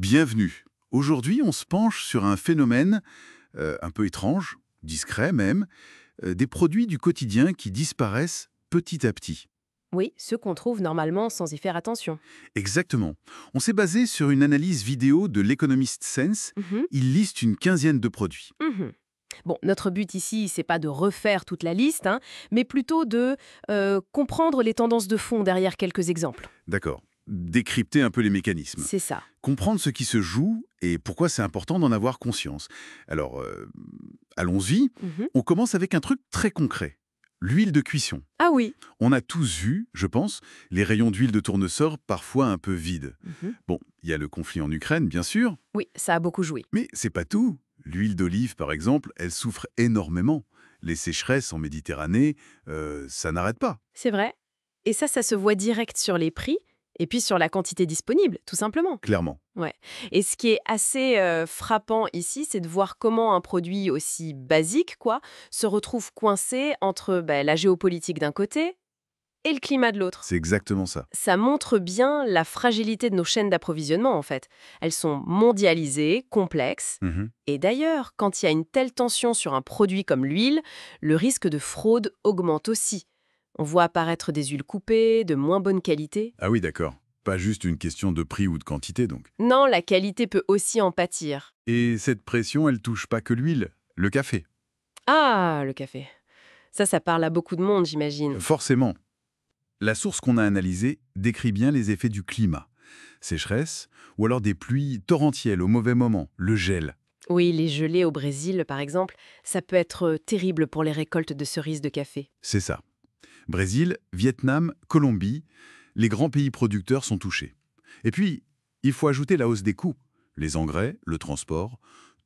Bienvenue. Aujourd'hui, on se penche sur un phénomène un peu étrange, discret même, des produits du quotidien qui disparaissent petit à petit. Oui, ceux qu'on trouve normalement sans y faire attention. Exactement. On s'est basé sur une analyse vidéo de l'Economist Sense. Mhm, Il liste une quinzaine de produits. mhm. Bon, notre but ici, c'est pas de refaire toute la liste, hein, mais plutôt de comprendre les tendances de fond derrière quelques exemples. D'accord. Décrypter un peu les mécanismes. C'est ça. Comprendre ce qui se joue et pourquoi c'est important d'en avoir conscience. Alors, allons-y. Mhm. On commence avec un truc très concret. L'huile de cuisson. Ah oui. On a tous vu, je pense, les rayons d'huile de tournesol parfois un peu vides. Mhm. Bon, il y a le conflit en Ukraine, bien sûr, Oui, ça a beaucoup joué. mais c'est pas tout. L'huile d'olive, par exemple, elle souffre énormément. Les sécheresses en Méditerranée, ça n'arrête pas, C'est vrai. Et ça se voit direct sur les prix et puis sur la quantité disponible, tout simplement. clairement. Ouais. Et ce qui est assez frappant ici, c'est de voir comment un produit aussi basique, quoi, se retrouve coincé entre la géopolitique d'un côté et le climat de l'autre. C'est exactement ça. Ça montre bien la fragilité de nos chaînes d'approvisionnement, en fait. Elles sont mondialisées, complexes. Mhm. Et d'ailleurs, quand il y a une telle tension sur un produit comme l'huile, le risque de fraude augmente aussi. On voit apparaître des huiles coupées, de moins bonne qualité. Ah oui, d'accord. Pas juste une question de prix ou de quantité, donc. Non, la qualité peut aussi en pâtir. Et cette pression, elle touche pas que l'huile, le café. Ah, le café. Ça parle à beaucoup de monde, j'imagine. Forcément. La source qu'on a analysée décrit bien les effets du climat. Sécheresse, ou alors des pluies torrentielles au mauvais moment, le gel. Oui, les gelées au Brésil, par exemple, ça peut être terrible pour les récoltes de cerises de café. C'est ça. Brésil, Vietnam, Colombie, les grands pays producteurs sont touchés. Et puis, il faut ajouter la hausse des coûts. Les engrais, le transport,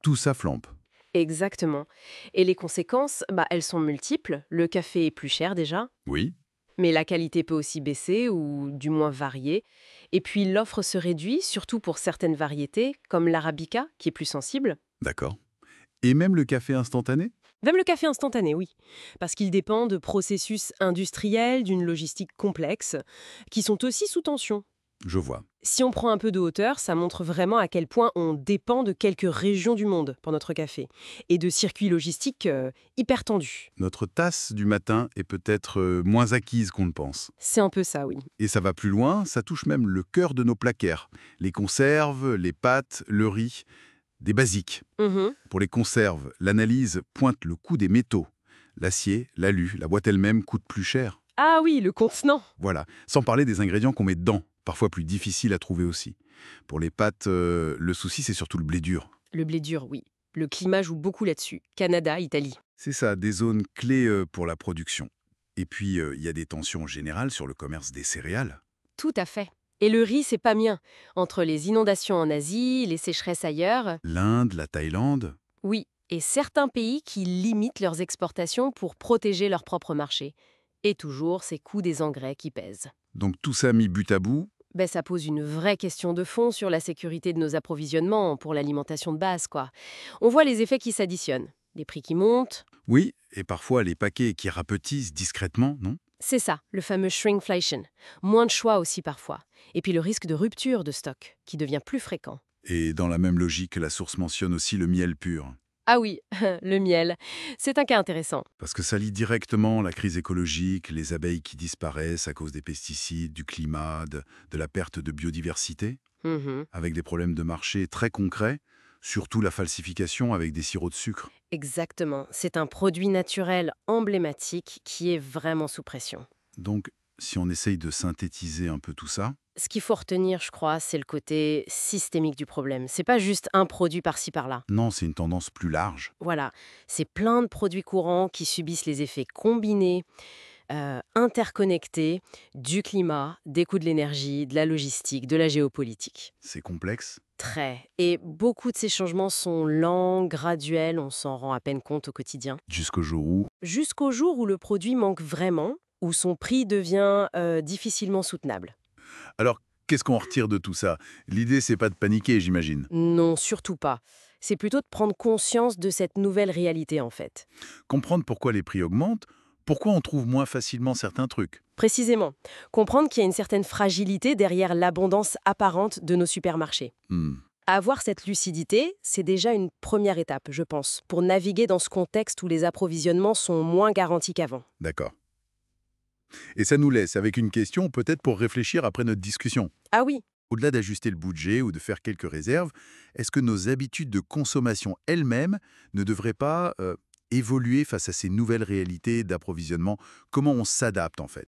tout ça flambe. Exactement. Et les conséquences, elles sont multiples. Le café est plus cher déjà, Oui, mais la qualité peut aussi baisser ou du moins varier. Et puis l'offre se réduit, surtout pour certaines variétés, comme l'arabica, qui est plus sensible. d'accord. Et même le café instantané? Même le café instantané, oui, parce qu'il dépend de processus industriels, d'une logistique complexe, qui sont aussi sous tension. Je vois. Si on prend un peu de hauteur, ça montre vraiment à quel point on dépend de quelques régions du monde pour notre café, et de circuits logistiques hyper tendus. Notre tasse du matin est peut-être moins acquise qu'on le pense. C'est un peu ça, oui. Et ça va plus loin, ça touche même le cœur de nos placaires. Les conserves, les pâtes, le riz, des basiques. Mhm. Pour les conserves, l'analyse pointe le coût des métaux. L'acier, l'alu, la boîte elle-même coûte plus cher. Ah oui, le contenant. Voilà, sans parler des ingrédients qu'on met dedans, parfois plus difficiles à trouver aussi. Pour les pâtes, le souci c'est surtout le blé dur. Le blé dur, oui. Le climat joue beaucoup là-dessus. Canada, Italie. C'est ça, des zones clés pour la production. Et puis, il y a des tensions générales sur le commerce des céréales. Tout à fait. Et le riz, c'est pas mien. Entre les inondations en Asie, les sécheresses ailleurs, L'Inde, la Thaïlande. oui. Et certains pays qui limitent leurs exportations pour protéger leur propre marché. Et toujours ces coûts des engrais qui pèsent. Donc tout ça mis bout à bout, Ça pose une vraie question de fond sur la sécurité de nos approvisionnements pour l'alimentation de base, quoi. On voit les effets qui s'additionnent. Les prix qui montent. oui, et parfois les paquets qui rapetissent discrètement, non? C'est ça, le fameux shrinkflation. Moins de choix aussi parfois. Et puis le risque de rupture de stock, qui devient plus fréquent. Et dans la même logique, la source mentionne aussi le miel pur. Ah oui, le miel. C'est un cas intéressant. Parce que ça lie directement la crise écologique, les abeilles qui disparaissent à cause des pesticides, du climat, de la perte de biodiversité, Mhm. avec des problèmes de marché très concrets, surtout la falsification avec des sirops de sucre. Exactement. C'est un produit naturel emblématique qui est vraiment sous pression. Donc, si on essaye de synthétiser un peu tout ça, Ce qu'il faut retenir, je crois, c'est le côté systémique du problème. C'est pas juste un produit par-ci par-là. non, c'est une tendance plus large. Voilà, c'est plein de produits courants qui subissent les effets combinés, interconnectés, du climat, des coûts de l'énergie, de la logistique, de la géopolitique. C'est complexe. Très. Et beaucoup de ces changements sont lents, graduels, on s'en rend à peine compte au quotidien. Jusqu'au jour où, Jusqu'au jour où le produit manque vraiment, où son prix devient difficilement soutenable. alors, qu'est-ce qu'on retire de tout ça? L'idée, c'est pas de paniquer, j'imagine. Non, surtout pas. C'est plutôt de prendre conscience de cette nouvelle réalité en fait. Comprendre pourquoi les prix augmentent, pourquoi on trouve moins facilement certains trucs. Précisément, comprendre qu'il y a une certaine fragilité derrière l'abondance apparente de nos supermarchés. Hmm. Avoir cette lucidité, c'est déjà une première étape, je pense, pour naviguer dans ce contexte où les approvisionnements sont moins garantis qu'avant. D'accord. Et ça nous laisse avec une question peut-être pour réfléchir après notre discussion. Ah oui, Au-delà d'ajuster le budget ou de faire quelques réserves, est-ce que nos habitudes de consommation elles-mêmes ne devraient pas évoluer face à ces nouvelles réalités d'approvisionnement? Comment on s'adapte en fait?